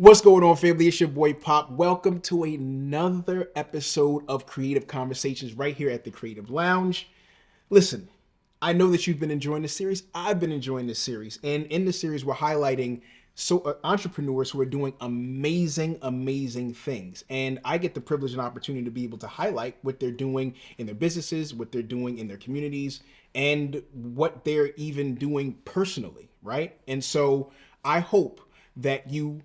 What's going on, family? It's your boy Pop. Welcome to another episode of Creative Conversations right here at the Creative Lounge. Listen, I know that you've been enjoying this series. I've been enjoying this series. And in this series, we're highlighting entrepreneurs who are doing amazing things. And I get the privilege and opportunity to be able to highlight what they're doing in their businesses, what they're doing in their communities, and what they're even doing personally, right? And so I hope that you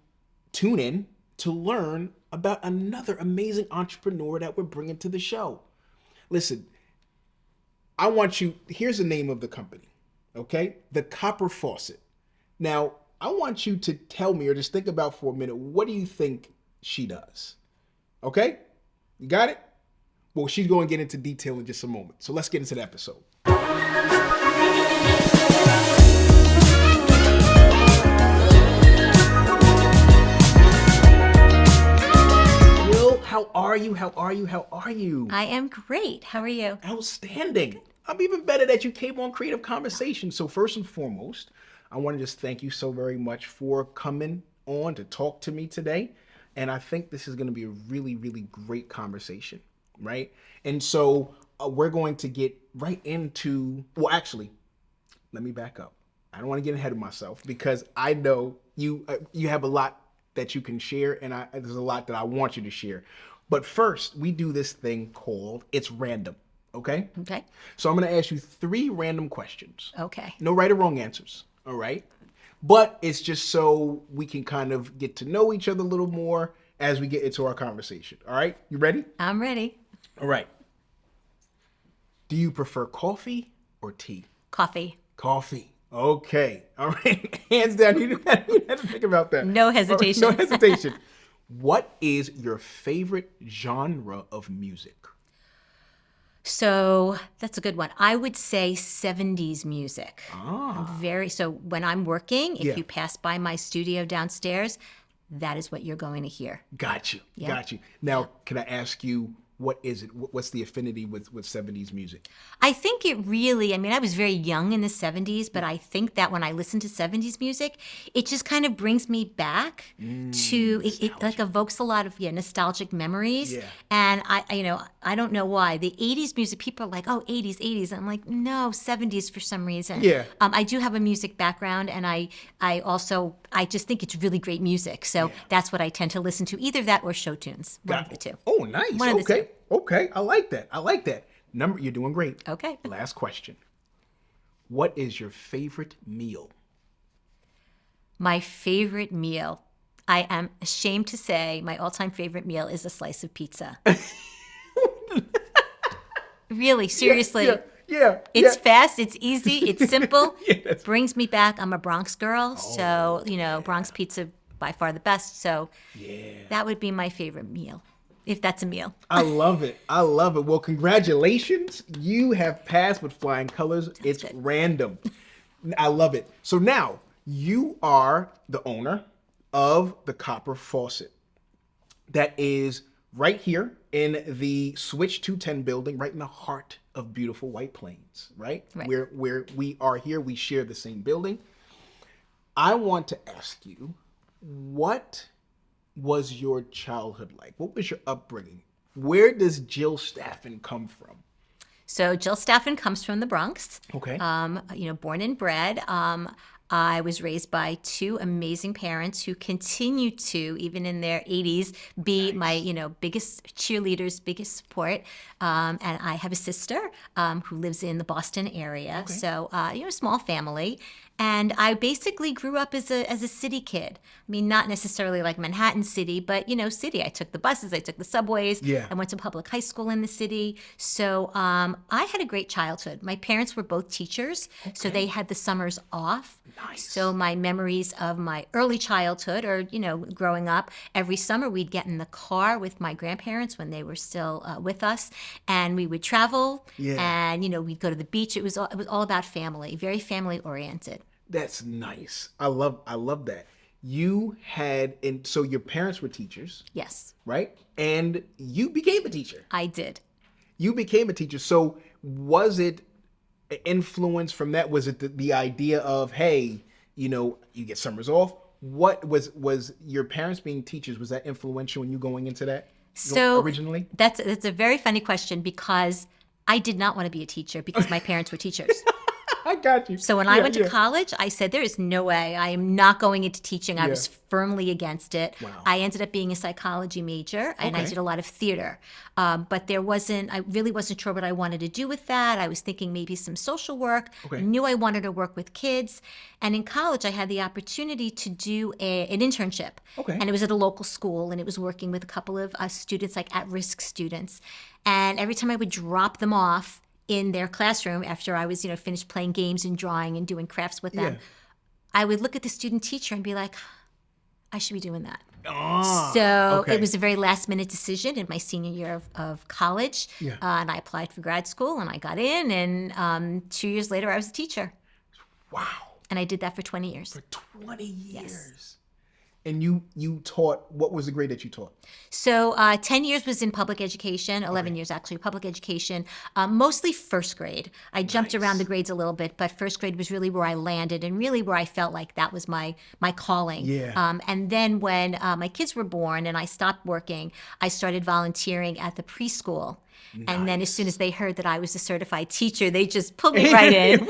tune in to learn about another amazing entrepreneur that we're bringing to the show. Listen, here's the name of the company, okay? The Copper Faucet. Now, I want you to tell me or just think about for a minute, what do you think she does? Okay? You got it? Well, she's going to get into detail in just a moment. So let's get into the episode. How are you? I am great. How are you? Outstanding. I'm even better that you came on Creative Conversation. So first and foremost, I want to just thank you so very much for coming on to talk to me today. And I think this is going to be a really great conversation, right? And so we're going to get right into, well, actually, let me back up. I don't want to get ahead of myself because I know you have a lot that you can share, and there's a lot that I want you to share. But first, we do this thing called It's Random, okay? Okay. So I'm going to ask you 3 random questions. Okay. No right or wrong answers, all right? But it's just so we can kind of get to know each other a little more as we get into our conversation, all right? You ready? I'm ready. All right. Do you prefer coffee or tea? Coffee. Coffee. Okay. All right. Hands down. You didn't have to think about that. No hesitation. No hesitation. What is your favorite genre of music? So that's a good one. I would say 70s music. So when I'm working, if you pass by my studio downstairs, that is what you're going to hear. Got you. Now, can I ask you, what is it? What's the affinity with 70s music? I think it really, I was very young in the 70s, but I think that when I listen to 70s music, it just kind of brings me back to, it like evokes a lot of nostalgic memories. Yeah. And I don't know why. The 80s music, people are like, oh, 80s. I'm like, no, 70s for some reason. Yeah. I do have a music background, and I just think it's really great music. So that's what I tend to listen to, either that or show tunes. One of the two. Oh, nice. One of the two. Okay. I like that. You're doing great. Okay. Last question. What is your favorite meal? My favorite meal. I am ashamed to say my all-time favorite meal is a slice of pizza. Really, seriously. Yeah. It's fast, it's easy, it's simple. Yes. Brings me back. I'm a Bronx girl, so, Bronx pizza by far the best. So that would be my favorite meal, if that's a meal. I love it. Well, congratulations. You have passed with flying colors. It's good. Random. I love it. So now you are the owner of the Copper Faucet that is right here in the Switch 210 building, right in the heart of beautiful White Plains, right? Where we are here, we share the same building. I want to ask you, what was your childhood like? What was your upbringing? Where does Jill Staffin come from? So Jill Staffin comes from the Bronx. Okay. Born and bred. I was raised by 2 amazing parents who continue to, even in their 80s, be my, biggest cheerleaders, biggest support. And I have a sister who lives in the Boston area. Okay. So, small family. And I basically grew up as a city kid. Not necessarily like Manhattan City, but, city. I took the buses, I took the subways. Yeah. I went to public high school in the city. So I had a great childhood. My parents were both teachers, so they had the summers off. Nice. So my memories of my early childhood or, growing up, every summer we'd get in the car with my grandparents when they were still with us, and we would travel and, we'd go to the beach. It was all about family, very family oriented. That's nice. I love that. So your parents were teachers. Yes. Right? And you became a teacher. I did. You became a teacher. So was it influence from that? Was it the idea of, hey, you get summers off, what was your parents being teachers? Was that influential in you going into that So originally? that's a very funny question because I did not want to be a teacher because my parents were teachers. I got you. So when I went to college, I said, there is no way. I am not going into teaching. I was firmly against it. Wow. I ended up being a psychology major, and I Okay. did a lot of theater. But I really wasn't sure what I wanted to do with that. I was thinking maybe some social work. Okay. I knew I wanted to work with kids. And in college, I had the opportunity to do an internship. Okay. And it was at a local school, and it was working with a couple of students, like at-risk students. And every time I would drop them off in their classroom after I was, finished playing games and drawing and doing crafts with them, I would look at the student teacher and be like, I should be doing that. So okay. it was a very last minute decision in my senior year of college. And I applied for grad school and I got in, and 2 years later I was a teacher. Wow. And I did that for 20 years. For 20 years. And you taught, what was the grade that you taught? So 10 years was in public education, 11 years actually, public education, mostly first grade. I jumped around the grades a little bit, but first grade was really where I landed and really where I felt like that was my calling. Yeah. And then when my kids were born and I stopped working, I started volunteering at the preschool. And then as soon as they heard that I was a certified teacher, they just pulled me right in.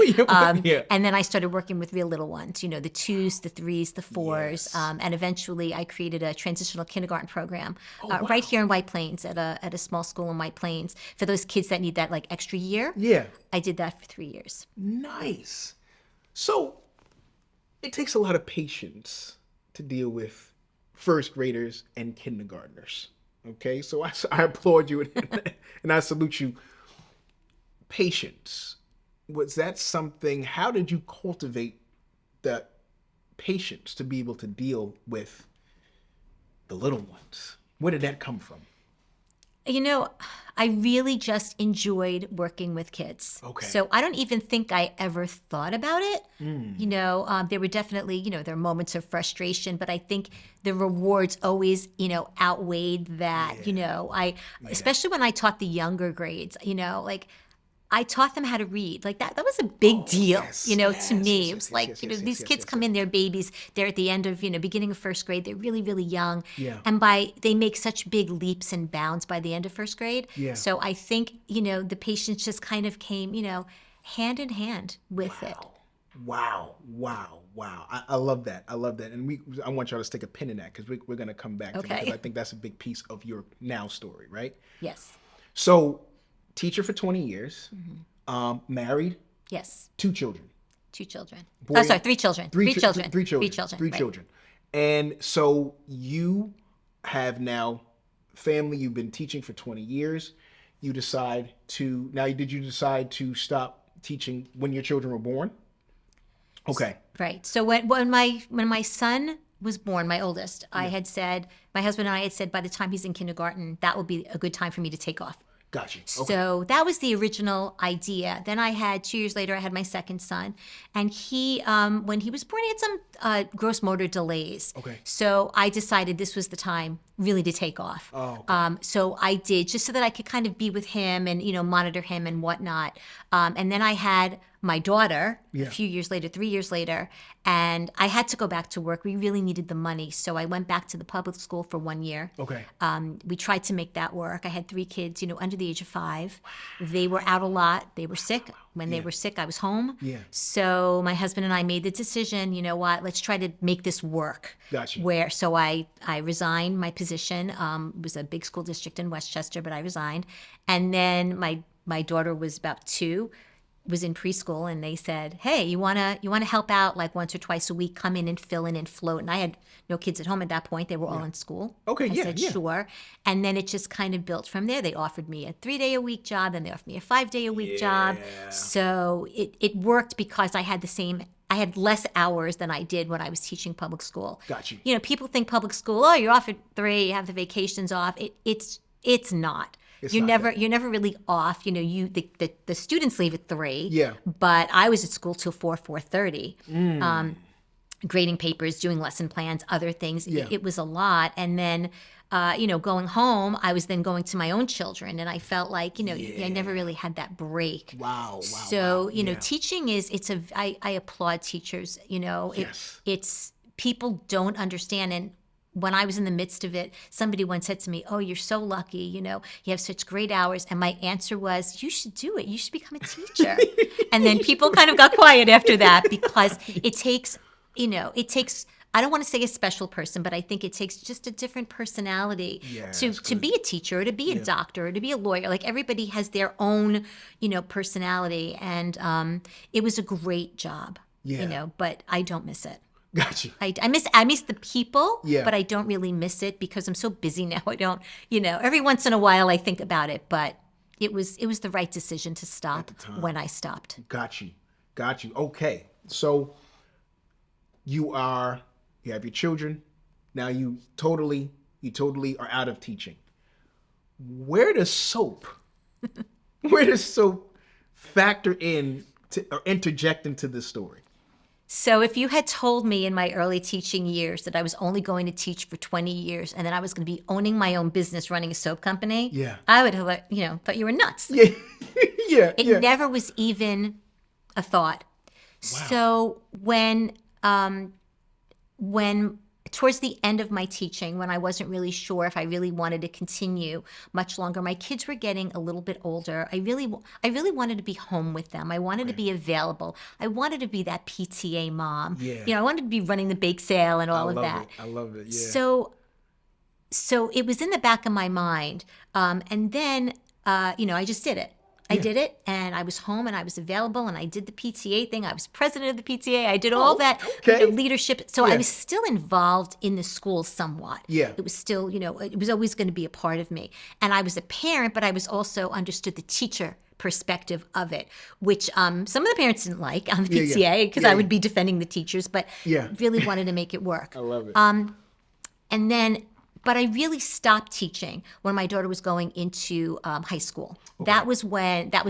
And then I started working with real little ones, the 2s, the 3s, the 4s. And eventually I created a transitional kindergarten program right here in White Plains at a small school in White Plains for those kids that need that like extra year. Yeah. I did that for 3 years. Nice. So it takes a lot of patience to deal with first graders and kindergartners. Okay, so I applaud you and I salute you. Patience. Was that something, how did you cultivate that patience to be able to deal with the little ones? Where did that come from? I really just enjoyed working with kids. Okay. So I don't even think I ever thought about it. There were definitely, there are moments of frustration, but I think the rewards always, outweighed that. Especially when I taught the younger grades, like I taught them how to read. Like that was a big deal, to me. It was like, these kids come in, they're babies. They're at the end of, beginning of first grade. They're really, really young. Yeah. And they make such big leaps and bounds by the end of first grade. Yeah. So I think, the patience just kind of came, hand in hand with it. Wow. I love that. And I want y'all to stick a pin in that because we're going to come back to that because I think that's a big piece of your now story, right? Yes. So, teacher for 20 years, married, Yes. 2 children. 2 children. Boy- 3 children. 3 children. 3 children. 3 children. 3 right. children. And so you have now family, you've been teaching for 20 years. Did you decide to stop teaching when your children were born? Okay. Right. So when my son was born, my oldest, I had said, my husband and I had said, by the time he's in kindergarten, that would be a good time for me to take off. Got you. Okay. So that was the original idea. Then 2 years later, I had my second son. And he, when he was born, he had some gross motor delays. Okay. So I decided this was the time really to take off. Oh, okay. So I did, just so that I could kind of be with him and, monitor him and whatnot. And then I had my daughter a few years later, 3 years later, and I had to go back to work. We really needed the money. So I went back to the public school for 1 year. Okay. We tried to make that work. I had 3 kids, under the age of 5. They were out a lot. They were sick. When they were sick, I was home. Yeah. So my husband and I made the decision, you know what, let's try to make this work. Gotcha. So I resigned my position. It was a big school district in Westchester, but I resigned. And then my daughter was about 2, was in preschool, and they said, hey, you wanna help out like once or twice a week, come in and fill in and float. And I had no kids at home at that point. They were all in school. Okay, I said, sure. And then it just kind of built from there. They offered me a 3-day-a-week job, then they offered me a 5-day-a-week job. So it worked because I had less hours than I did when I was teaching public school. Got you. People think public school, you're off at 3, you have the vacations off. It's not. You're never really off. The students leave at 3. Yeah. But I was at school till 4:30. Grading papers, doing lesson plans, other things. Yeah. It was a lot. And then, going home, I was then going to my own children, and I felt like, I never really had that break. Wow. So, teaching I applaud teachers. Yes. It's people don't understand. And when I was in the midst of it, somebody once said to me, "Oh, you're so lucky, you have such great hours." And my answer was, "You should do it. You should become a teacher." And then people kind of got quiet after that, because it takes, I don't want to say a special person, but I think it takes just a different personality to be a teacher, or to be a doctor, or to be a lawyer. Like, everybody has their own, personality. And it was a great job, but I don't miss it. Gotcha. I miss the people, Yeah. but I don't really miss it because I'm so busy now. I don't, every once in a while I think about it, but it was the right decision to stop when I stopped. Got you. Okay. So you have your children. Now you totally are out of teaching. Where does soap factor in or interject into this story? So if you had told me in my early teaching years that I was only going to teach for 20 years and then I was going to be owning my own business, running a soap company, I would have, thought you were nuts. Yeah. It never was even a thought. Wow. So when towards the end of my teaching, when I wasn't really sure if I really wanted to continue much longer, my kids were getting a little bit older. I really wanted to be home with them. I wanted to be available. I wanted to be that PTA mom. Yeah. I wanted to be running the bake sale and all of that. I love it. Yeah. So it was in the back of my mind. And then, I just did it. I did it, and I was home, and I was available, and I did the PTA thing. I was president of the PTA. I did all that leadership. So I was still involved in the school somewhat. Yeah. It was still, it was always going to be a part of me. And I was a parent, but I was also understood the teacher perspective of it, which some of the parents didn't like on the PTA, because I would be defending the teachers, but really wanted to make it work. I love it. But I really stopped teaching when my daughter was going into high school. Okay. That was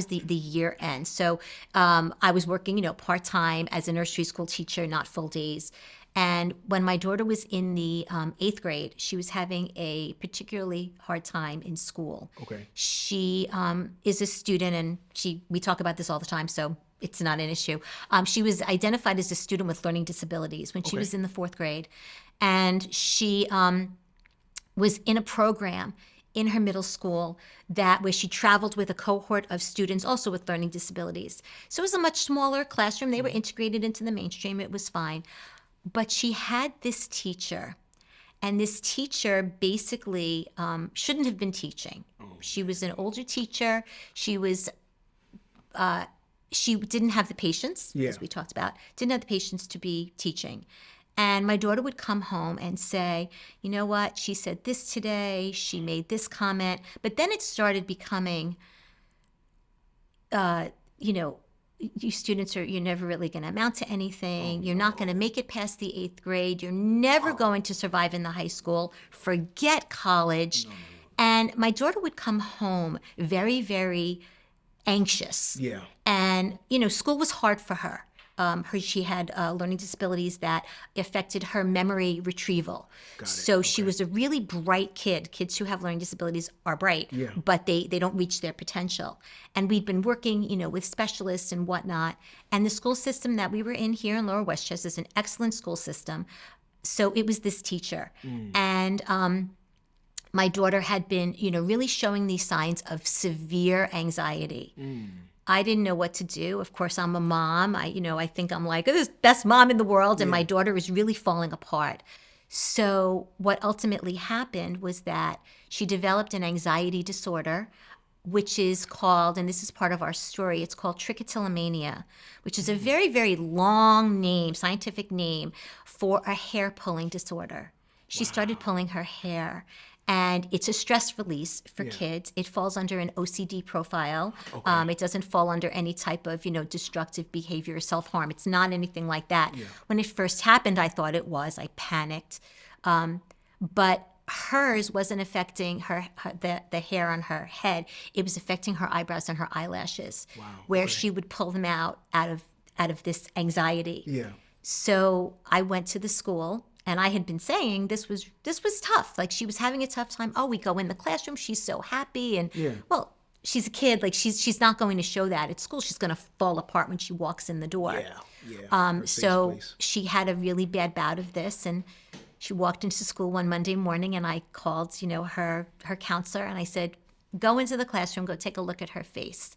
the year end. So I was working, part-time as a nursery school teacher, not full days. And when my daughter was in the 8th grade, she was having a particularly hard time in school. Okay. She is a student, and we talk about this all the time, so it's not an issue. She was identified as a student with learning disabilities when she was in the 4th grade. And she was in a program in her middle school where she traveled with a cohort of students also with learning disabilities. So it was a much smaller classroom. They were integrated into the mainstream. It was fine. But she had this teacher, and this teacher basically shouldn't have been teaching. She was an older teacher. She didn't have the patience, as we talked about, didn't have the patience to be teaching. And my daughter would come home and say, "You know what? She said this today. She made this comment." But then it started becoming, you students you're never really going to amount to anything. You're not going to make it past the 8th grade. You're never going to survive in the high school. Forget college. And my daughter would come home very, very anxious. Yeah. And, school was hard for her. She had learning disabilities that affected her memory retrieval. So she was a really bright kid. Kids who have learning disabilities are bright, but they don't reach their potential. And we'd been working, with specialists and whatnot. And the school system that we were in here in Lower Westchester is an excellent school system. So it was this teacher. And my daughter had been, really showing these signs of severe anxiety. I didn't know what to do. Of course, I'm a mom. I think I'm like the best mom in the world, and my daughter is really falling apart. So what ultimately happened was that she developed an anxiety disorder, which is called, and this is part of our story, it's called trichotillomania, which is a very, very long name, scientific name for a hair pulling disorder. She started pulling her hair. And it's a stress release for kids. It falls under an OCD profile. It doesn't fall under any type of, destructive behavior or self-harm. It's not anything like that. When it first happened, I thought it was. I panicked. But hers wasn't affecting the hair on her head. It was affecting her eyebrows and her eyelashes, where she would pull them out of this anxiety. Yeah. So I went to the school. And I had been saying this was tough. Like, she was having a tough time. Oh, we go in the classroom. She's so happy. And, well, she's a kid. Like she's not going to show that at school. She's going to fall apart when she walks in the door. Her safe So place. she had a really bad bout of this, and she walked into school one Monday morning, and I called, her counselor, and I said, go into the classroom, go take a look at her face.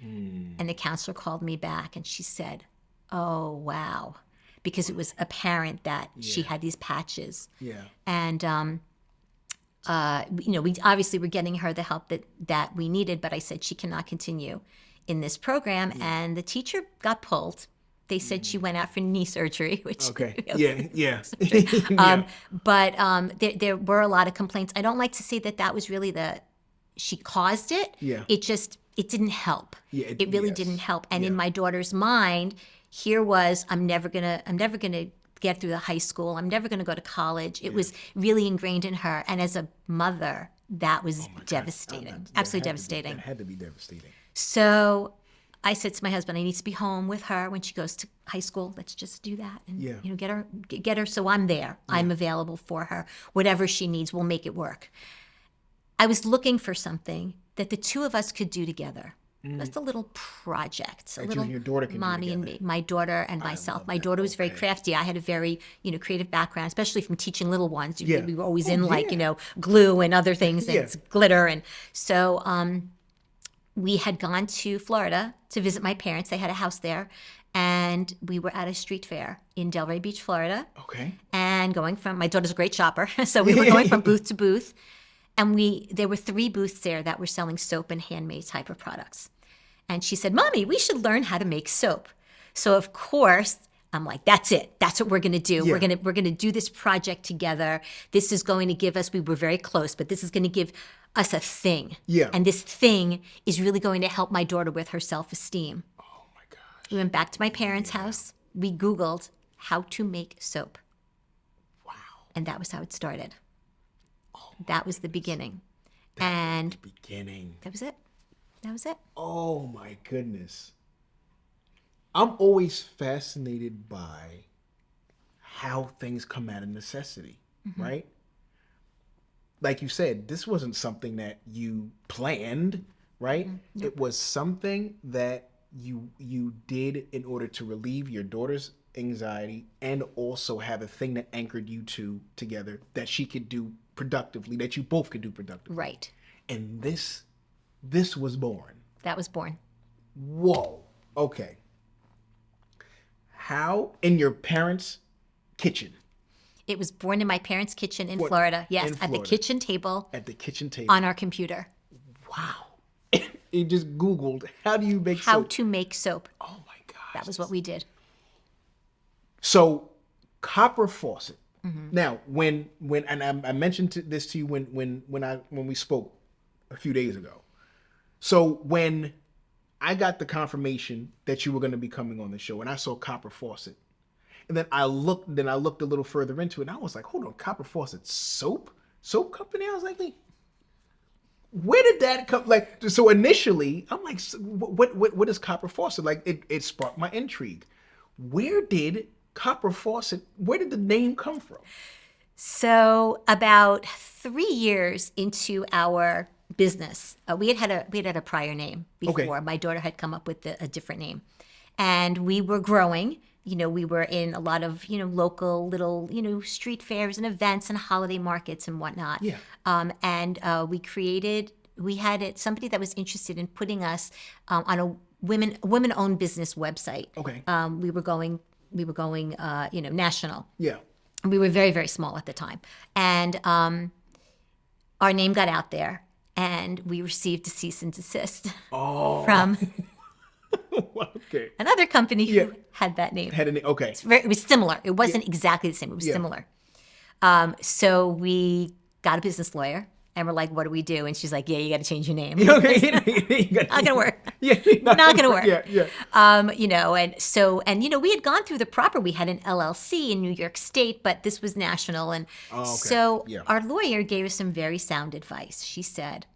And the counselor called me back, and she said, oh, wow, because it was apparent that she had these patches. Yeah. And, we obviously were getting her the help that we needed, but I said she cannot continue in this program. And the teacher got pulled. They said she went out for knee surgery, which Okay. Yeah. But there were a lot of complaints. I don't like to say that was really she caused it. Yeah. It didn't help. Yeah, it really didn't help. And in my daughter's mind, here was I'm never gonna get through the high school. I'm never gonna go to college. It was really ingrained in her. And as a mother, that was devastating. Absolutely devastating. That had to be devastating. So I said to my husband, I need to be home with her when she goes to high school. Let's just do that and get her. So I'm there. I'm available for her. Whatever she needs, we'll make it work. I was looking for something that the two of us could do together. Just a little project. A little you and your daughter can do mommy and me, my daughter and myself. My daughter was very crafty. I had a very creative background, especially from teaching little ones. Yeah. We were always in glue and other things and glitter, and so we had gone to Florida to visit my parents. They had a house there. And we were at a street fair in Delray Beach, Florida. Okay. And my daughter's a great shopper. So we were going from booth to booth. And there were 3 booths there that were selling soap and handmade type of products. And she said, Mommy, we should learn how to make soap. So of course, I'm like, that's it. That's what we're going to do. Yeah. We're going to do this project together. This is going to give us, we were very close, but this is going to give us a thing. Yeah. And this thing is really going to help my daughter with her self-esteem. Oh my gosh. We went back to my parents' house. We Googled how to make soap. Wow. And that was how it started. That was the beginning. Beginning. That was it. That was it. Oh my goodness. I'm always fascinated by how things come out of necessity, right? Like you said, this wasn't something that you planned, right? Mm-hmm. It was something that you did in order to relieve your daughter's anxiety and also have a thing that anchored you two together that she could do productively, that you both could do productively. Right. And this was born. That was born. Whoa. Okay. How? In your parents' kitchen? It was born in my parents' kitchen in Florida. Yes, in at the Florida. kitchen table. At the kitchen table. On our computer. Wow. You just Googled, how do you make soap? How to make soap. Oh my gosh. That was what we did. So, Copper Faucet. Now, when and I mentioned this to you when we spoke a few days ago. So when I got the confirmation that you were going to be coming on the show, and I saw Copper Faucet, and then I looked a little further into it, and I was like, hold on, Copper Faucet soap company? I was like, where did that come? Like, so initially, I'm like, what is Copper Faucet? Like, it sparked my intrigue. Where did Copper Faucet, where did the name come from? So about 3 years into our business, we had a prior name before. Okay. My daughter had come up with a different name, and we were growing. We were in a lot of local little street fairs and events and holiday markets and whatnot. Yeah. And we had somebody that was interested in putting us on a women-owned business website. Okay. We were going national. Yeah. We were very, very small at the time. And our name got out there, and we received a cease and desist from Okay. another company who had that name. Okay. It was similar. It wasn't exactly the same. It was similar. So we got a business lawyer, and we're like, what do we do? And she's like, yeah, you got to change your name. Not going to work. Yeah. Not going to work. Yeah. And we had gone through the proper, we had an LLC in New York State, but this was national. And so our lawyer gave us some very sound advice. She said,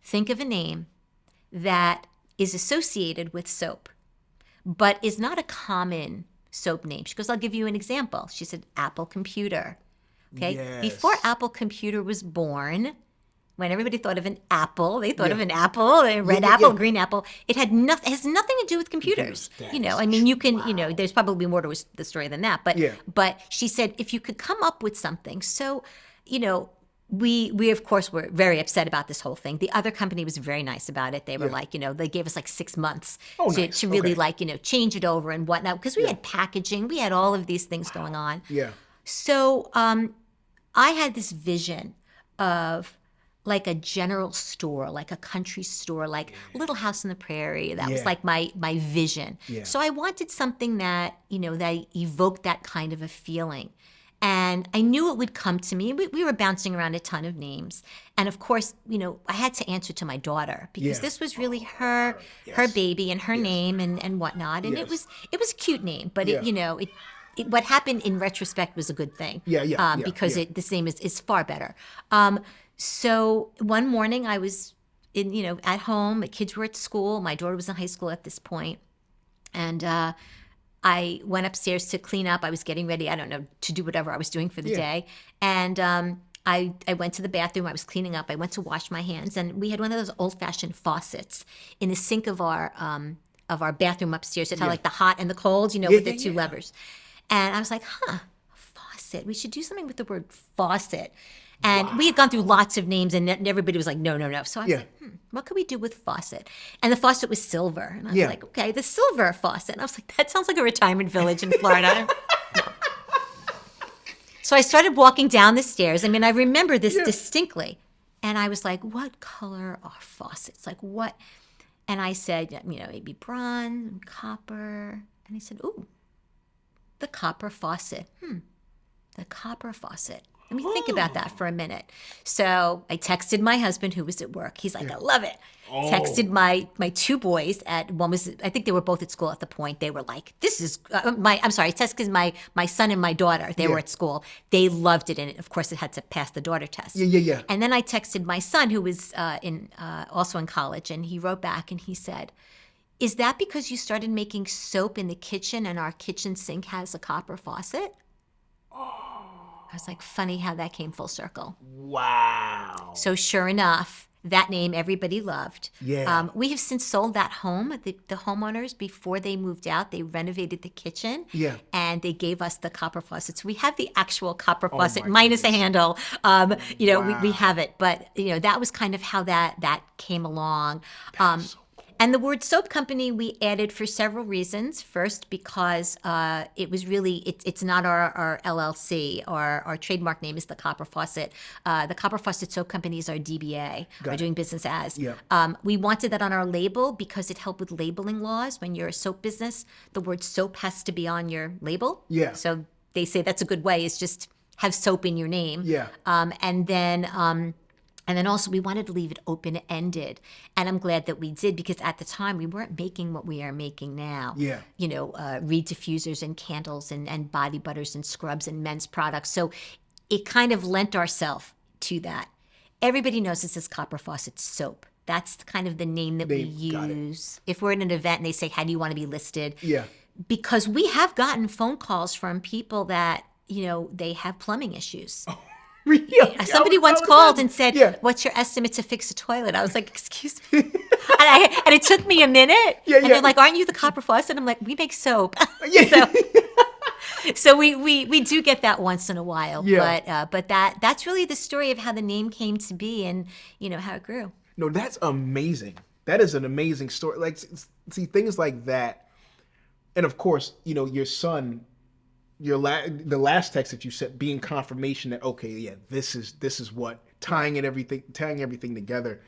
think of a name that is associated with soap, but is not a common soap name. She goes, I'll give you an example. She said, Apple Computer. Okay. Yes. Before Apple Computer was born, when everybody thought of an apple, they thought Yeah. of an apple, a red yeah, apple, yeah. a green apple. It had nothing. It has nothing to do with computers. That You know, is I mean, you can, wow. there's probably more to the story than that. Yeah. But she said, if you could come up with something. So, we of course were very upset about this whole thing. The other company was very nice about it. They were Yeah. like, they gave us like 6 months Oh, to, nice. to really Okay. like, change it over and whatnot, because we Yeah. had packaging, we had all of these things going on. Yeah. So I had this vision of like a general store, like a country store, like Little House on the Prairie. That was Yeah. like my vision. Yeah. So I wanted something that, that evoked that kind of a feeling. And I knew it would come to me. We were bouncing around a ton of names. And of course, I had to answer to my daughter because Yeah. this was really her Yes. baby and her Yes. name and whatnot. And Yes. it was a cute name, but Yeah. what happened in retrospect was a good thing. Yeah. Because Yeah. this name is far better. So one morning I was at home. The kids were at school. My daughter was in high school at this point, and I went upstairs to clean up. I was getting ready, I don't know, to do whatever I was doing for the Yeah. day. And I went to the bathroom. I was cleaning up. I went to wash my hands, and we had one of those old-fashioned faucets in the sink of our bathroom upstairs. It had like the hot and the cold, with the two levers. And I was like, a faucet. We should do something with the word faucet. And we had gone through lots of names, and everybody was like, no. So I was like, what could we do with faucet? And the faucet was silver. And I was like, okay, the silver faucet. And I was like, that sounds like a retirement village in Florida. So I started walking down the stairs. I mean, I remember this distinctly. And I was like, what color are faucets? Like what? And I said, maybe bronze and copper. And he said, ooh, the copper faucet. The copper faucet. Let me think about that for a minute. So I texted my husband, who was at work. He's like, I love it. Texted my two boys one was, I think they were both at school at the point. They were like, this is, I'm sorry, texted my son and my daughter. They were at school. They loved it. And of course, it had to pass the daughter test. Yeah. And then I texted my son, who was also in college. And he wrote back and he said, is that because you started making soap in the kitchen and our kitchen sink has a copper faucet? I was like, funny how that came full circle. Wow. So sure enough, that name everybody loved. Yeah. We have since sold that home. The homeowners, before they moved out, they renovated the kitchen. Yeah. And they gave us the copper faucets. We have the actual copper faucet my minus a goodness. handle. We Wow. have it. But, that was kind of how that came along. And the word soap company we added for several reasons. First, because it was really, it's not our LLC. Our trademark name is the Copper Faucet. The Copper Faucet Soap Company is our DBA, Got or it. doing business as. Yeah. We wanted that on our label because it helped with labeling laws. When you're a soap business, the word soap has to be on your label. Yeah. So they say that's a good way, is just have soap in your name. Yeah. And then also we wanted to leave it open-ended. And I'm glad that we did, because at the time we weren't making what we are making now. Yeah. Reed diffusers and candles and body butters and scrubs and men's products. So it kind of lent ourselves to that. Everybody knows this is Copper Faucet Soap. That's kind of the name that we Got it. use. If we're in an event and they say, how do you want to be listed? Yeah. Because we have gotten phone calls from people that, they have plumbing issues. Yeah. Somebody once called and said, what's your estimate to fix a toilet? I was like, excuse me. and it took me a minute. Yeah, and yeah. they're like, aren't you the Copper Faucet? I'm like, we make soap. Yeah. So we do get that once in a while. Yeah. But that's really the story of how the name came to be and, how it grew. No, that's amazing. That is an amazing story. Like, see, things like that. And of course, your son, the last text that you sent being confirmation that, okay, yeah, this is what, tying everything together.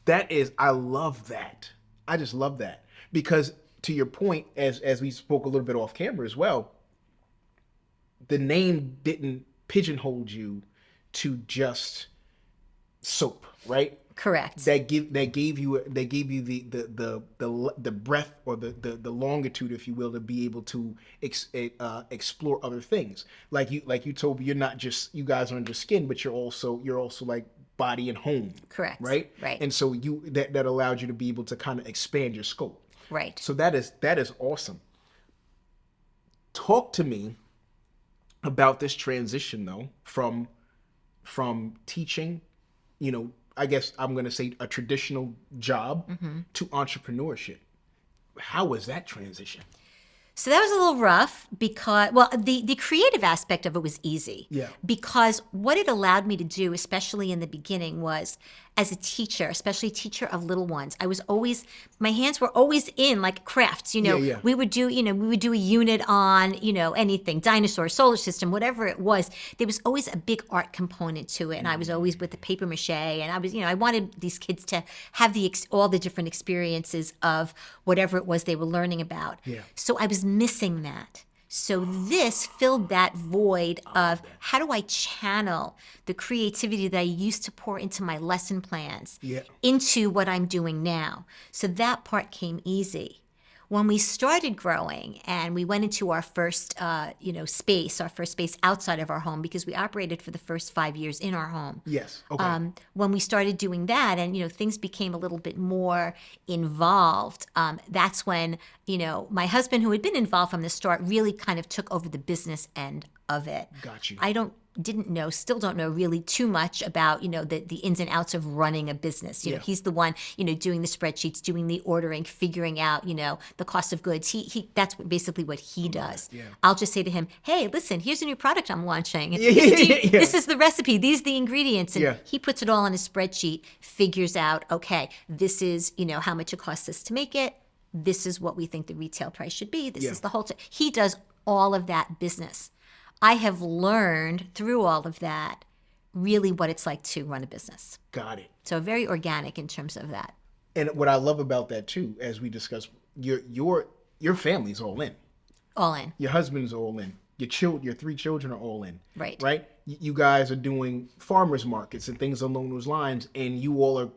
That is, I love that. I just love that. Because to your point, as we spoke a little bit off camera as well, the name didn't pigeonhole you to just soap, right? Correct. That gave you the breadth, or the longitude, if you will, to be able to explore other things. Like you told me, you guys aren't just skin, but you're also like body and home. Correct. Right. Right. And so that allowed you to be able to kind of expand your scope. Right. So that is awesome. Talk to me about this transition though, from teaching, I guess I'm going to say a traditional job to entrepreneurship. How was that transition? So that was a little rough because, well, the creative aspect of it was easy. Yeah. Because what it allowed me to do, especially in the beginning, was as a teacher, especially teacher of little ones, my hands were always in like crafts. Yeah. We would do a unit on, anything, dinosaur, solar system, whatever it was. There was always a big art component to it. And I was always with the paper mache. And I was, I wanted these kids to have all the different experiences of whatever it was they were learning about. Yeah. So I was missing that. So this filled that void of how do I channel the creativity that I used to pour into my lesson plans into what I'm doing now. So that part came easy. When we started growing and we went into our first, space outside of our home, because we operated for the first 5 years in our home. Yes. Okay. When we started doing that and, things became a little bit more involved, that's when, my husband, who had been involved from the start, really kind of took over the business end of it. Got you. Still don't know really too much about, the ins and outs of running a business. He's the one, doing the spreadsheets, doing the ordering, figuring out, the cost of goods. That's basically what he does. Yeah. I'll just say to him, hey, listen, here's a new product I'm launching. Yeah. This is the recipe. These are the ingredients. And Yeah. he puts it all on a spreadsheet, figures out, okay, this is, how much it costs us to make it. This is what we think the retail price should be. This is the whole he does all of that business. I have learned through all of that really what it's like to run a business. Got it. So very organic in terms of that. And what I love about that too, as we discussed, your family's all in. All in. Your husband's all in. Your 3 children are all in. Right. Right? You guys are doing farmers markets and things along those lines, and you all are.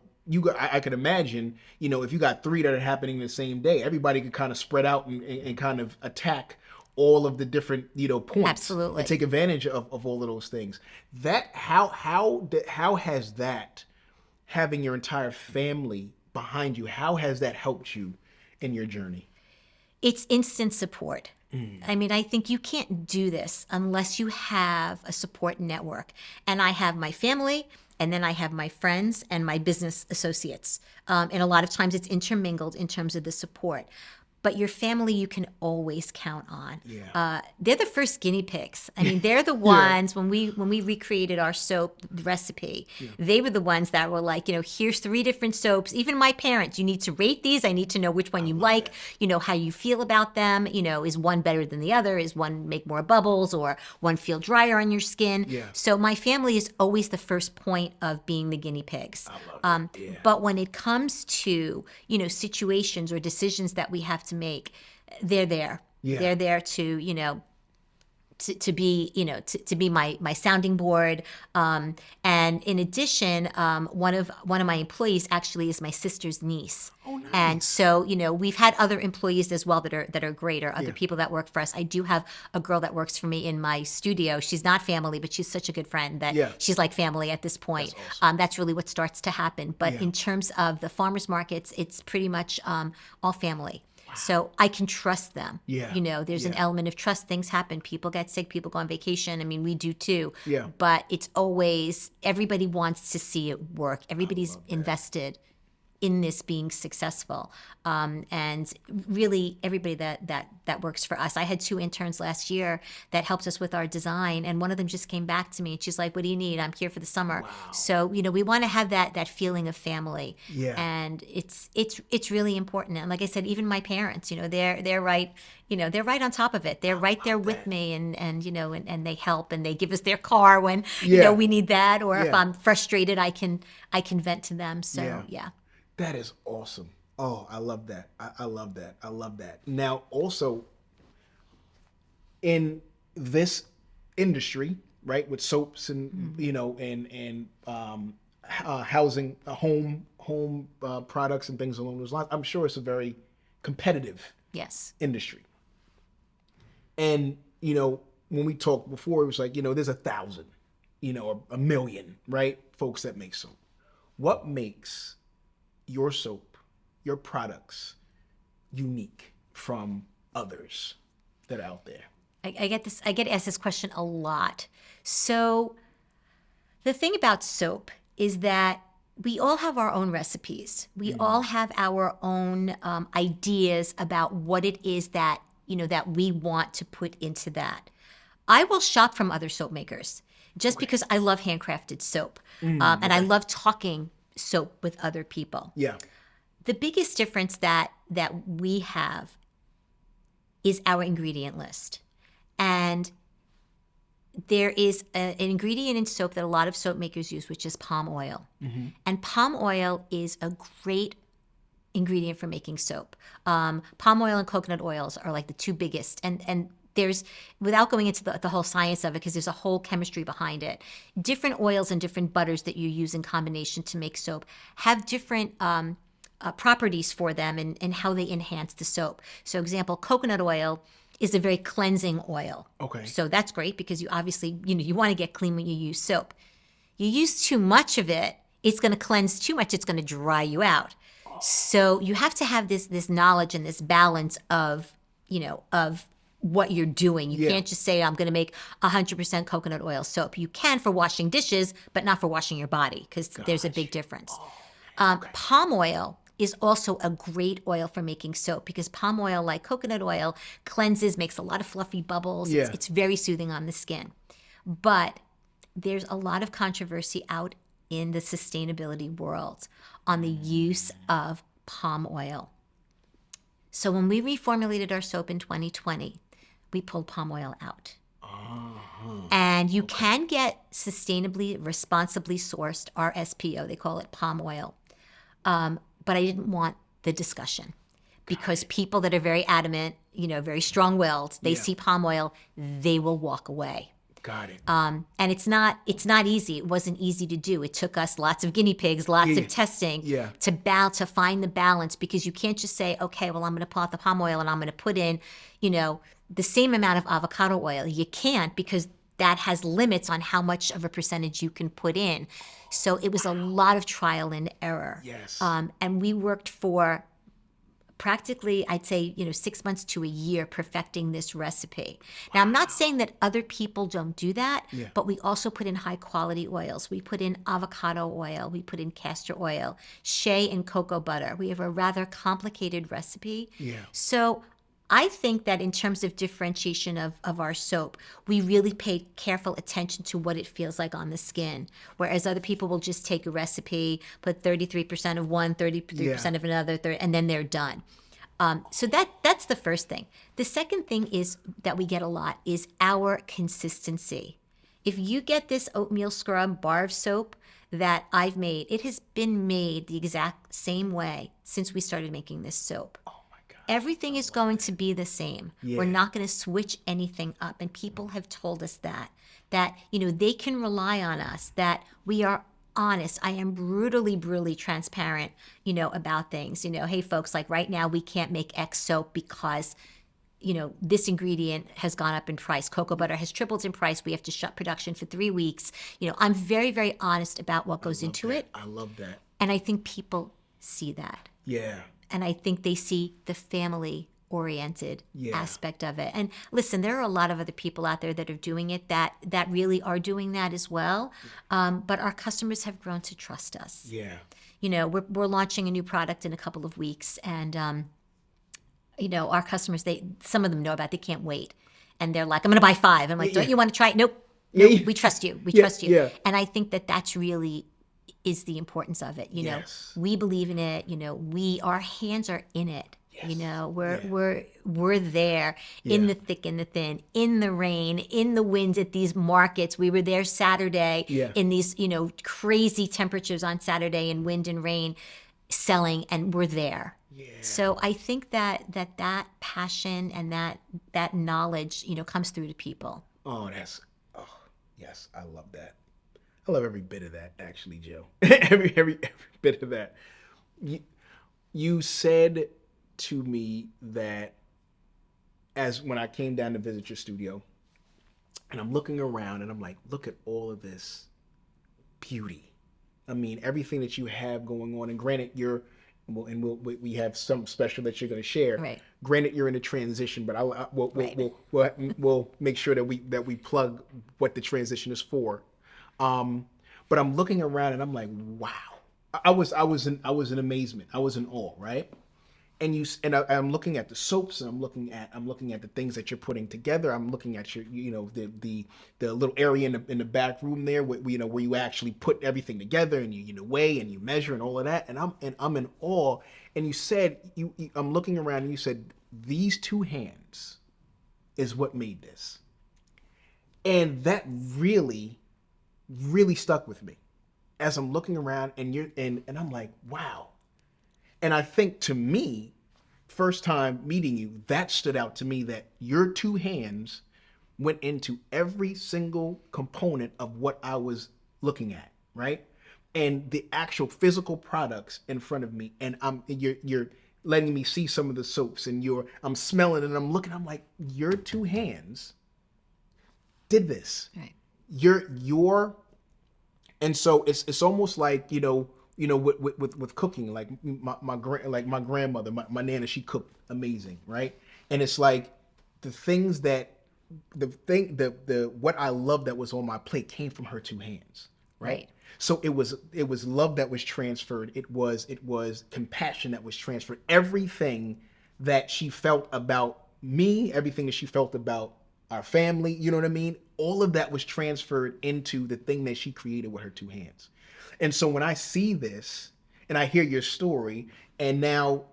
I could imagine, if you got 3 that are happening the same day, everybody could kind of spread out and kind of attack all of the different, points. Absolutely. And take advantage of all of those things. That how has that, having your entire family behind you, how has that helped you in your journey? It's instant support. I mean, I think you can't do this unless you have a support network. And I have my family, and then I have my friends and my business associates. And a lot of times it's intermingled in terms of the support. But your family you can always count on. Yeah. They're the first guinea pigs. I mean, they're the ones, when we recreated our soap recipe, they were the ones that were like, here's 3 different soaps. Even my parents, you need to rate these. I need to know which one you like, how you feel about them. Is one better than the other? Is one make more bubbles, or one feel drier on your skin? Yeah. So my family is always the first point of being the guinea pigs. I love it. Yeah. But when it comes to, situations or decisions that we have to make, they're there. Yeah. They're there to, to be, to be my sounding board. And in addition, one of my employees actually is my sister's niece. Oh, nice. And so, we've had other employees as well that are great, or other people that work for us. I do have a girl that works for me in my studio. She's not family, but she's such a good friend that she's like family at this point. That's awesome. That's really what starts to happen. But in terms of the farmers markets, it's pretty much all family. So I can trust them. Yeah. There's an element of trust. Things happen. People get sick. People go on vacation. I mean, we do too. Yeah. But it's always, everybody wants to see it work. Everybody's invested in this being successful. And really everybody that works for us. I had 2 interns last year that helped us with our design, and one of them just came back to me and she's like, what do you need? I'm here for the summer. Wow. So, we want to have that feeling of family. Yeah. And it's really important. And like I said, even my parents, they're right, they're right on top of it. They're right there with me, and they help, and they give us their car when, we need that, or if I'm frustrated, I can vent to them. So, yeah. That is awesome. Oh, I love that. I love that. I love that. Now, also, in this industry, right, with soaps and, and housing, home products and things along those lines, I'm sure it's a very competitive industry. And, when we talked before, it was like, there's 1,000, or 1 million, right, folks that make soap. What makes your soap, your products, unique from others that are out there? I get asked this question a lot. So the thing about soap is that we all have our own recipes. We all have our own ideas about what it is that, that we want to put into that. I will shop from other soap makers just because I love handcrafted soap. And I love talking soap with other people. Yeah. The biggest difference that we have is our ingredient list. And there is an ingredient in soap that a lot of soap makers use, which is palm oil. And palm oil is a great ingredient for making soap. Palm oil and coconut oils are like the two biggest. And there's, without going into the whole science of it, because there's a whole chemistry behind it, different oils and different butters that you use in combination to make soap have different properties for them and how they enhance the soap. So example, coconut oil is a very cleansing oil. Okay. So that's great because you obviously, you want to get clean when you use soap. You use too much of it, it's going to cleanse too much, it's going to dry you out. So you have to have this knowledge and this balance of, of what you're doing. You can't just say, I'm going to make 100% coconut oil soap. You can for washing dishes, but not for washing your body because there's a big difference. Palm oil is also a great oil for making soap because palm oil, like coconut oil, cleanses, makes a lot of fluffy bubbles. Yeah. It's very soothing on the skin. But there's a lot of controversy out in the sustainability world on the use of palm oil. So when we reformulated our soap in 2020, we pulled palm oil out. And you can get sustainably, responsibly sourced RSPO, they call it palm oil. But I didn't want the discussion because people that are very adamant, very strong-willed, they see palm oil, they will walk away. Got it. And it's not easy. It wasn't easy to do. It took us lots of guinea pigs, lots of testing to find the balance because you can't just say, okay, well, I'm going to pull out the palm oil and I'm going to put in, the same amount of avocado oil. You can't because that has limits on how much of a percentage you can put in. So it was a lot of trial and error. Yes. And we worked for practically, I'd say, 6 months to a year perfecting this recipe. Now, I'm not saying that other people don't do that, but we also put in high quality oils. We put in avocado oil. We put in castor oil, shea and cocoa butter. We have a rather complicated recipe. Yeah. So I think that in terms of differentiation of our soap, we really paid careful attention to what it feels like on the skin, whereas other people will just take a recipe, put 33% of one, 33% of another, and then they're done. So that's the first thing. The second thing is that we get a lot is our consistency. If you get this oatmeal scrub bar of soap that I've made, it has been made the exact same way since we started making this soap. Everything is going to be the same. We're not going to switch anything up. And people have told us that they can rely on us, that we are honest. I am brutally transparent, about things. Hey, folks, like right now we can't make X soap because, this ingredient has gone up in price. Cocoa butter has tripled in price. We have to shut production for 3 weeks. I'm very, very honest about what goes into it. I love that. And I think people see that. Yeah. And I think they see the family-oriented aspect of it. And listen, there are a lot of other people out there that are doing it that really are doing that as well. But our customers have grown to trust us. Yeah. We're launching a new product in a couple of weeks. And, our customers, some of them know about it. They can't wait. And they're like, I'm going to buy 5. I'm like, don't you want to try it? Nope. We trust you. We trust you. Yeah. And I think that that's really is the importance of it. We believe in it. Our hands are in it. We're there in the thick and the thin, in the rain, in the winds at these markets. We were there Saturday in these, crazy temperatures on Saturday and wind and rain selling, and we're there. Yeah. So I think that passion and that knowledge, comes through to people. Yes, I love that. I love every bit of that, actually, Jill. every bit of that. You said to me that as when I came down to visit your studio, and I'm looking around, and I'm like, look at all of this beauty. I mean, everything that you have going on. And granted, we have some special that you're going to share. Right. Granted, you're in a transition, but we'll make sure that we plug what the transition is for. But I'm looking around and I'm like, wow. I was in amazement. I was in awe, right? I'm looking at the soaps, and I'm looking at the things that you're putting together. I'm looking at your, the little area in the back room there, where, where you actually put everything together, and you weigh and you measure and all of that. And I'm in awe. And you said I'm looking around, and you said these two hands is what made this, and that really, really stuck with me as I'm looking around, and I'm like, wow. And I think, to me, first time meeting you, that stood out to me, that your two hands went into every single component of what I was looking at, right? And the actual physical products in front of me, and you're letting me see some of the soaps, and I'm smelling and I'm looking, I'm like, your two hands did this. Right. Your And so it's almost like, with cooking, like my grandmother, my nana, she cooked amazing, right? And it's like the things that the what I love that was on my plate came from her two hands, right? Right. So it was love that was transferred. It was compassion that was transferred. Everything that she felt about me, everything that she felt about our family, you know what I mean? All of that was transferred into the thing that she created with her two hands. And so when I see this and I hear your story, and now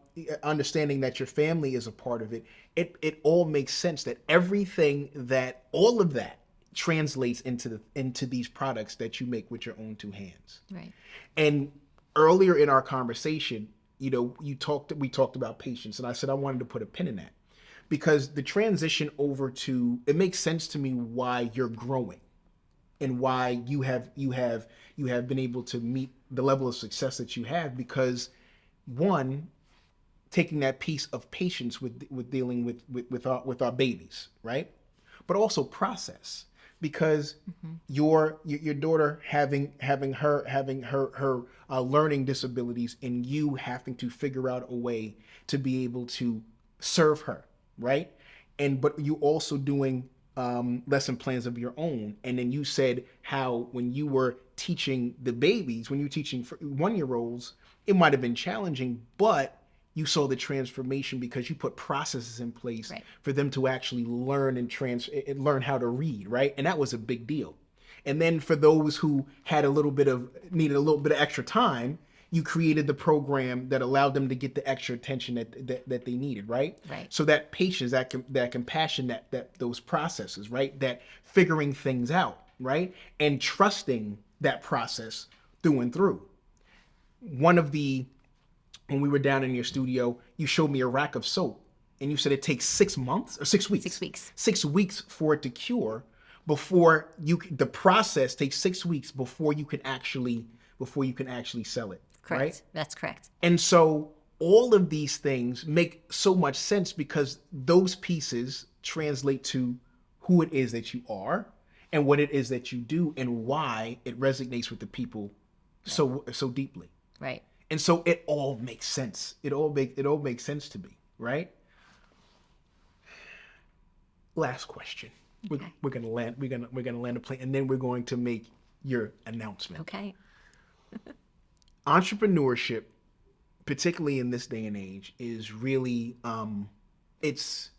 understanding that your family is a part of it, it all makes sense, that all of that translates into these products that you make with your own two hands. Right. And earlier in our conversation, we talked about patience, and I said I wanted to put a pin in that, because the transition over to, it makes sense to me why you're growing and why you have been able to meet the level of success that you have, because one, taking that piece of patience with dealing with our babies, right? But also process, because your daughter having her learning disabilities, and you having to figure out a way to be able to serve her, right? But you also doing lesson plans of your own. And then you said how when you were teaching the babies, when you were teaching 1-year-olds, it might have been challenging, but you saw the transformation because you put processes in place, right, for them to actually learn and learn how to read, right? And that was a big deal. And then for those who needed a little bit of extra time, you created the program that allowed them to get the extra attention that they needed, right? Right. So that patience, that compassion, that those processes, right? That figuring things out, right? And trusting that process through and through. When we were down in your studio, you showed me a rack of soap, and you said it takes 6 months or 6 weeks. 6 weeks. 6 weeks for it to cure. The process takes 6 weeks before you can actually sell it. Correct. Right? That's correct. And so all of these things make so much sense, because those pieces translate to who it is that you are and what it is that you do and why it resonates with the people so deeply. Right. And so it all makes sense. It all makes sense to me, right? Last question. Okay. We're gonna land a plane, and then we're going to make your announcement. Okay. Entrepreneurship, particularly in this day and age, is really it's,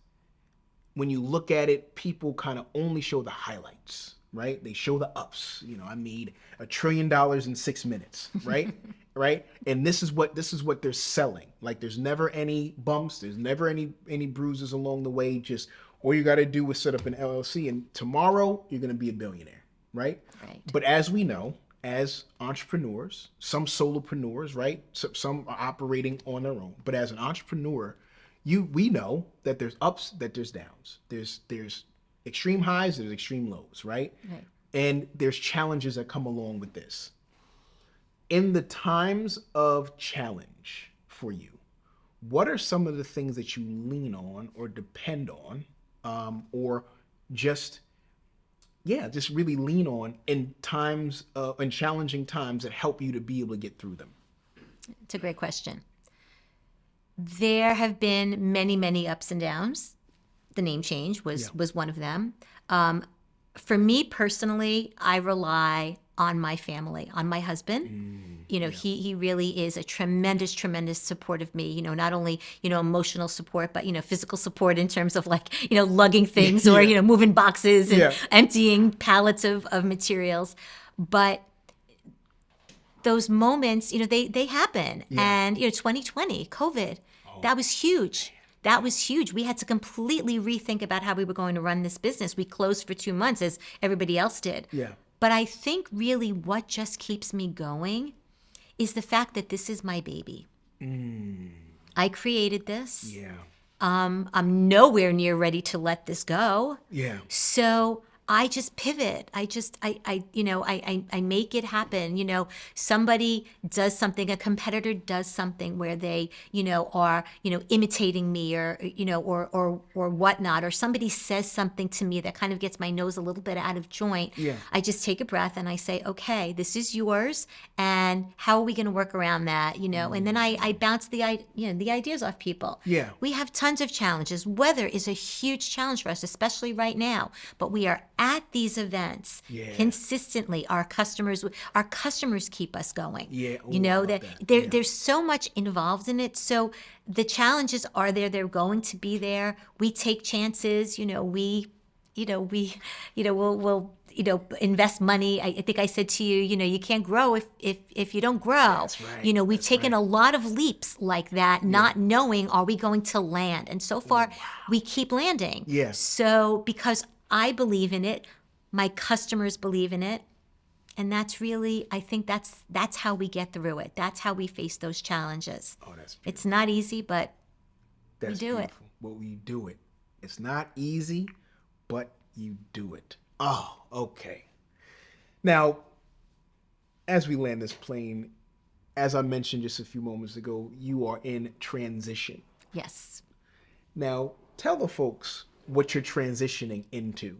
when you look at it, people kind of only show the highlights, right? They show the ups. I made $1 trillion in 6 minutes, right? Right? And this is what they're selling. Like, there's never any bumps, there's never any bruises along the way. Just all you got to do is set up an LLC, and tomorrow you're going to be a billionaire, right? Right. But as we know, as entrepreneurs, some solopreneurs, right? Some are operating on their own. But as an entrepreneur, we know that there's ups, that there's downs. There's extreme highs, there's extreme lows, right? Right. And there's challenges that come along with this. In the times of challenge for you, what are some of the things that you lean on or depend on, or just really lean on in times, in challenging times, that help you to be able to get through them? It's a great question. There have been many, many ups and downs. The name change was one of them. For me personally, I rely on my family, on my husband. he really is a tremendous support of me, not only, emotional support, but, physical support in terms of like, lugging things or, moving boxes and emptying pallets of materials. But those moments, they happen. And, 2020, COVID, that was huge. That was huge. We had to completely rethink about how we were going to run this business. We closed for 2 months as everybody else did. Yeah. But I think really what just keeps me going is the fact that this is my baby. I created this. Yeah. I'm nowhere near ready to let this go. Yeah. So I just pivot. I make it happen. Somebody does something, a competitor does something where they, are, imitating me or whatnot, or somebody says something to me that kind of gets my nose a little bit out of joint. Yeah. I just take a breath and I say, okay, this is yours. And how are we going to work around that? And then I bounce the ideas off people. Yeah. We have tons of challenges. Weather is a huge challenge for us, especially right now, but we are at these events consistently. Our customers keep us going. Yeah. There's so much involved in it. So the challenges are there. They're going to be there. We take chances. We'll invest money. I think I said to you, you can't grow if you don't grow. That's right. We've taken a lot of leaps like that, not knowing, are we going to land? And so far, we keep landing. Yes. So because I believe in it, my customers believe in it, and that's really, I think that's how we get through it. That's how we face those challenges. Oh, that's beautiful. It's not easy, but That's we do beautiful. it. Well, we do it. It's not easy, but you do it. Oh, okay. Now, as we land this plane, as I mentioned just a few moments ago, you are in transition. Yes. Now, tell the folks what you're transitioning into.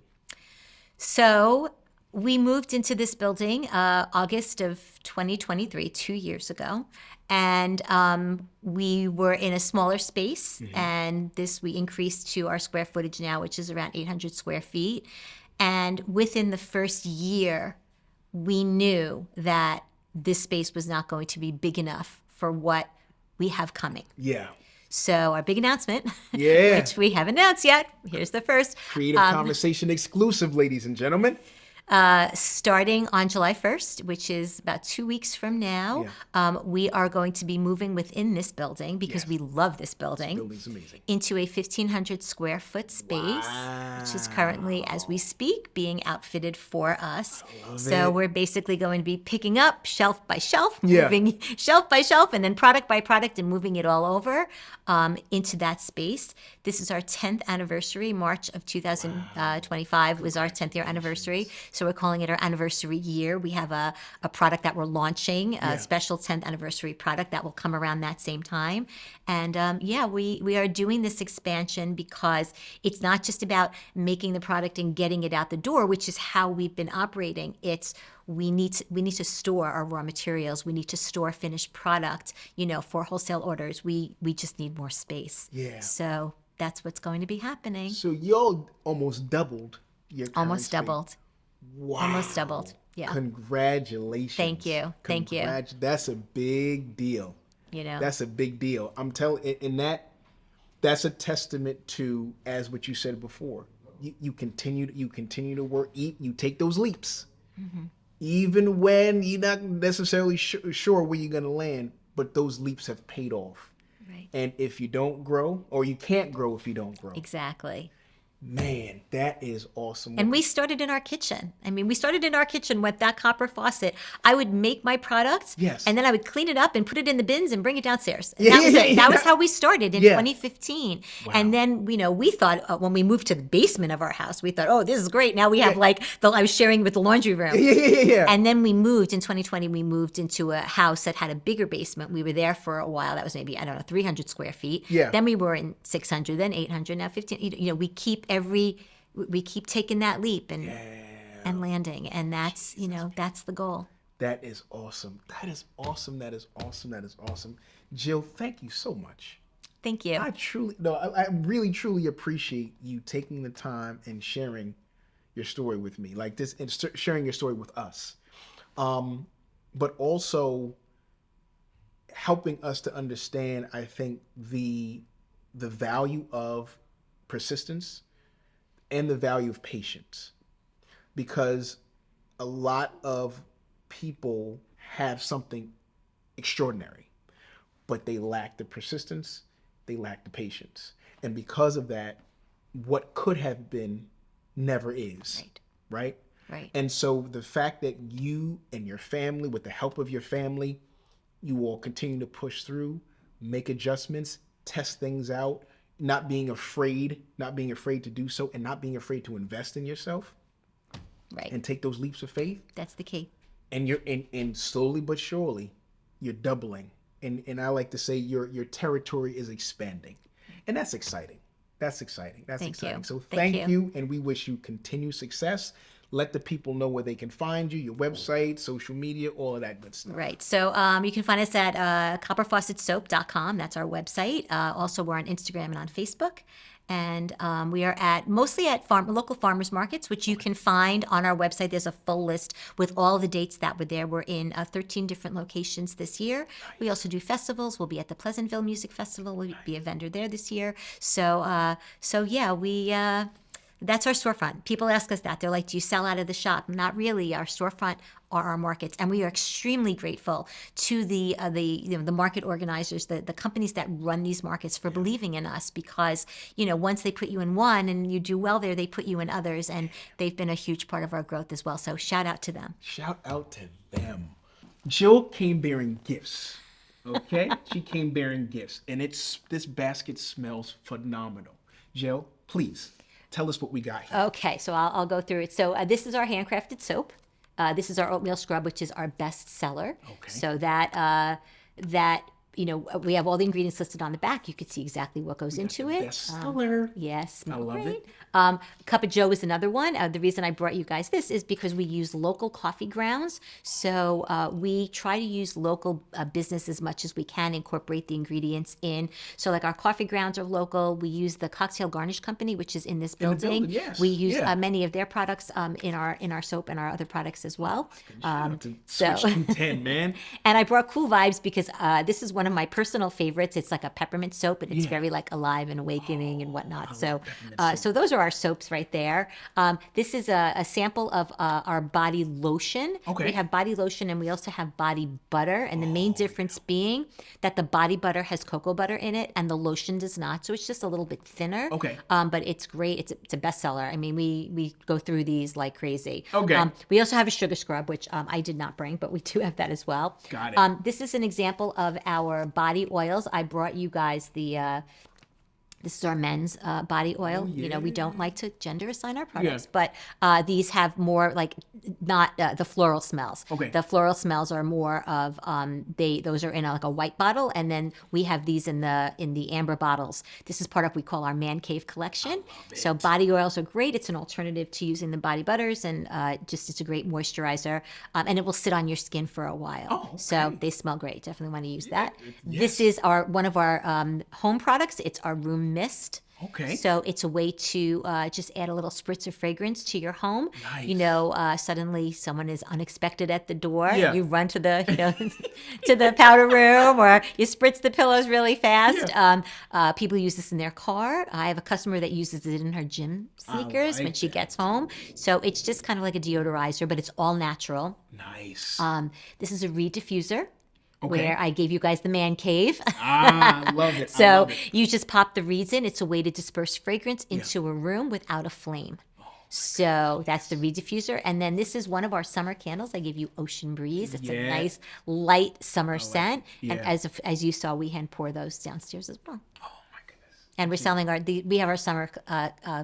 So we moved into this building August of 2023, 2 years ago. And we were in a smaller space. And we increased to our square footage now, which is around 800 square feet. And within the first year, we knew that this space was not going to be big enough for what we have coming. Yeah. So our big announcement, Yeah. which we haven't announced yet, here's the first. Creative Conversation exclusive, ladies and gentlemen. Starting on July 1st, which is about 2 weeks from now, we are going to be moving within this building because we love this building. This building's amazing. Into a 1,500 square foot space, which is currently, as we speak, being outfitted for us. So we're basically going to be picking up shelf by shelf, moving shelf by shelf, and then product by product and moving it all over into that space. This is our 10th anniversary. March of 2025 was our 10th year anniversary. So we're calling it our anniversary year. We have a product that we're launching, a special 10th anniversary product that will come around that same time. And we are doing this expansion because it's not just about making the product and getting it out the door, which is how we've been operating. It's we need to store our raw materials. We need to store finished product, for wholesale orders. We just need more space. Yeah. So that's what's going to be happening. So y'all almost doubled your current Almost space. doubled. Wow. Almost doubled. Yeah. Congratulations. Thank you. Thank you. That's a big deal. That's a big deal. I'm telling, and that's a testament to, as what you said before. You continue to work. You take those leaps, even when you're not necessarily sure where you're going to land. But those leaps have paid off. Right. And if you don't grow, or you can't grow if you don't grow. Exactly. Man, that is awesome. And we started in our kitchen. We started in our kitchen with that copper faucet. I would make my product, and then I would clean it up and put it in the bins and bring it downstairs. And that was it. That was how we started in 2015. Wow. And then, we thought when we moved to the basement of our house, we thought, oh, this is great. Now we have I was sharing with the laundry room. And then we moved in 2020. We moved into a house that had a bigger basement. We were there for a while. That was maybe 300 square feet. Yeah. Then we were in 600, then 800, now 15. We keep taking that leap and landing, and that's that's the goal. That is awesome. That is awesome. That is awesome. That is awesome. Jill, thank you so much. Thank you. I really truly appreciate you taking the time and sharing your story with me like this, and sharing your story with us. But also helping us to understand, I think, the value of persistence and the value of patience, because a lot of people have something extraordinary, but they lack the persistence, they lack the patience. And because of that, what could have been never is. Right? Right. And so the fact that you and your family, with the help of your family, you will continue to push through, make adjustments, test things out, not being afraid to do so, and not being afraid to invest in yourself. Right. And take those leaps of faith. That's the key. And you're and slowly but surely, you're doubling. And I like to say your territory is expanding. And that's exciting. That's exciting. That's Thank exciting. you. So Thank thank you, and we wish you continued success. Let the people know where they can find you, your website, social media, all of that good stuff. Right. So you can find us at copperfaucetsoap.com. That's our website. Also, we're on Instagram and on Facebook. And we are mostly at local farmers markets, which you can find on our website. There's a full list with all the dates that were there. We're in 13 different locations this year. Nice. We also do festivals. We'll be at the Pleasantville Music Festival. We'll be a vendor there this year. So yeah, we... That's our storefront. People ask us that. They're like, do you sell out of the shop? Not really. Our storefront are our markets. And we are extremely grateful to the market organizers, the companies that run these markets for believing in us, because, once they put you in one and you do well there, they put you in others. And they've been a huge part of our growth as well. So shout out to them. Shout out to them. Jill came bearing gifts. Okay? She came bearing gifts. And this basket smells phenomenal. Jill, please. Tell us what we got here. Okay, so I'll go through it. So this is our handcrafted soap. This is our oatmeal scrub, which is our best seller. Okay. So that we have all the ingredients listed on the back. You can see exactly what goes into it. Best seller. Yes. I love it. Cup of Joe is another one. The reason I brought you guys this is because we use local coffee grounds. So we try to use local business as much as we can, incorporate the ingredients in. So like our coffee grounds are local. We use the Cocktail Garnish Company, which is in this building. Yes. We use many of their products in our soap and our other products as well. Switch 210, man. And I brought Cool Vibes because this is one of my personal favorites. It's like a peppermint soap, and it's very like alive and awakening and whatnot. So those are our soaps right there. This is a sample of our body lotion. Okay. We have body lotion and we also have body butter. And the main difference being that the body butter has cocoa butter in it and the lotion does not. So it's just a little bit thinner. Okay. But it's great. It's a bestseller. I mean, we go through these like crazy. Okay. We also have a sugar scrub, which I did not bring, but we do have that as well. Got it. This is an example of our body oils. I brought you guys this is our men's body oil. We don't like to gender assign our products, but these have more like not the floral smells. Okay. The floral smells are more of those are in like a white bottle, and then we have these in the amber bottles. This is part of what we call our man cave collection. So body oils are great. It's an alternative to using the body butters, and it's a great moisturizer, and it will sit on your skin for a while. Oh, okay. So they smell great. Definitely want to use that. Yes. This is one of our home products. It's our room mist. Okay. So it's a way to just add a little spritz of fragrance to your home. Nice. Suddenly someone is unexpected at the door. Yeah. You run to the to the powder room, or you spritz the pillows really fast. Yeah. People use this in their car. I have a customer that uses it in her gym sneakers when she gets home. So it's just kind of like a deodorizer, but it's all natural. Nice. This is a reed diffuser. Okay. Where I gave you guys the man cave. I love it. So you just pop the reeds in. It's a way to disperse fragrance into a room without a flame. So that's the reed diffuser. And then this is one of our summer candles. I gave you Ocean Breeze. It's a nice light summer scent. Yeah. And as you saw, we hand pour those downstairs as well. And we're selling we have our summer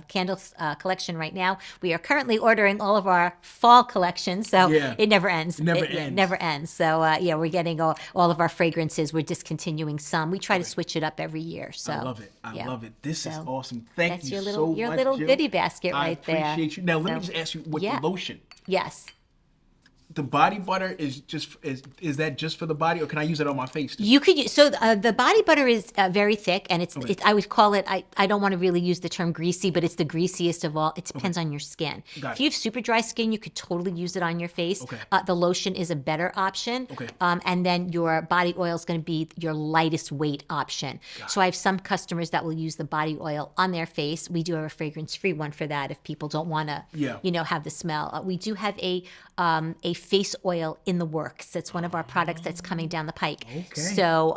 candles collection right now. We are currently ordering all of our fall collections, so it never ends. It never ends. So we're getting all of our fragrances. We're discontinuing some. We try to switch it up every year. So I love it. I love it. This is awesome. Thank you so much, your little Jill. goodie basket right there. I appreciate you. Now let me just ask you with the lotion. Yes. the body butter is just is that just for the body, or can I use it on my face too? You could use, so the body butter is very thick, and Okay. I would call it. I don't want to really use the term greasy, but it's the greasiest of all. It depends on your skin. Got If it. you have super dry skin, you could totally use it on your face. Okay. The lotion is a better option. Okay. And then your body oil is going to be your lightest weight option. So I have some customers that will use the body oil on their face. We do have a fragrance-free one for that if people don't want to, Yeah. have the smell. We do have a face oil in the works. That's one of our products that's coming down the pike. Okay. So,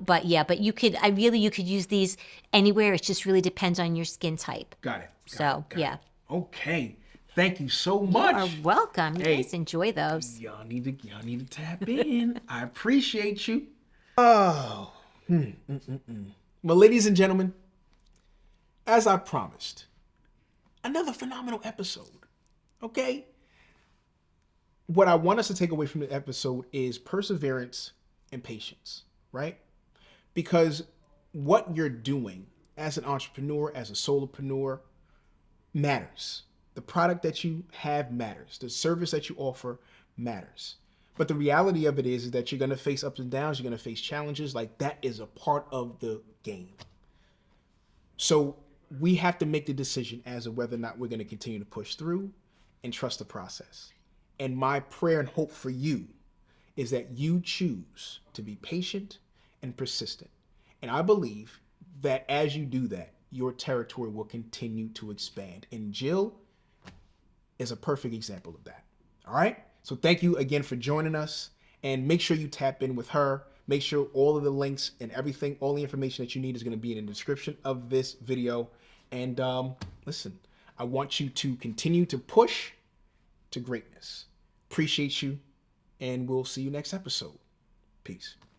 but you could use these anywhere. It just really depends on your skin type. Got it. So, Got yeah. it. Okay. Thank you so much. You're welcome. You Hey. guys enjoy those. Y'all need to tap in. I appreciate you. Oh. Well, ladies and gentlemen, as I promised, another phenomenal episode. Okay? What I want us to take away from the episode is perseverance and patience, right? Because what you're doing as an entrepreneur, as a solopreneur, matters. The product that you have matters. The service that you offer matters. But the reality of it is that you're going to face ups and downs. You're going to face challenges. Like, that is a part of the game. So we have to make the decision as to whether or not we're going to continue to push through and trust the process. And my prayer and hope for you is that you choose to be patient and persistent. And I believe that as you do that, your territory will continue to expand. And Jill is a perfect example of that. All right? So thank you again for joining us. And make sure you tap in with her. Make sure all of the links and everything, all the information that you need is going to be in the description of this video. And listen, I want you to continue to push to greatness. Appreciate you. And we'll see you next episode. Peace.